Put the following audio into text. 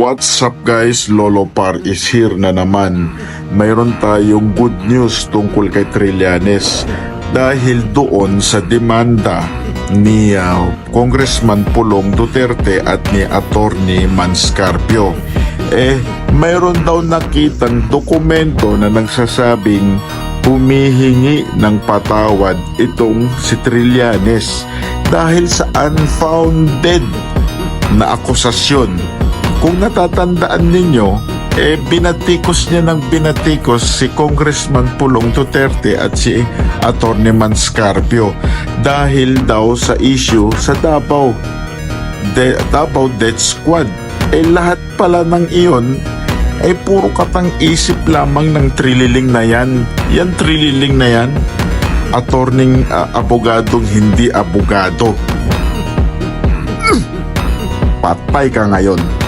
What's up guys, Lolo Par is here na naman. Mayroon tayong good news tungkol kay Trillanes dahil doon sa demanda ni Congressman Pulong Duterte at ni Attorney Manscarpio. Mayroon daw nakitang dokumento na nagsasabing humihingi ng patawad itong si Trillanes dahil sa unfounded na akusasyon. Kung natatandaan ninyo, binatikos niya ng binatikos si Congressman Pulong Duterte at si Attorney Manscarpio dahil daw sa issue sa Davao Death Squad. Lahat pala ng iyon ay puro katang-isip lamang ng trililing na yan. Yan trililing na yan, attorney abogadong hindi abogado. Patay ka ngayon.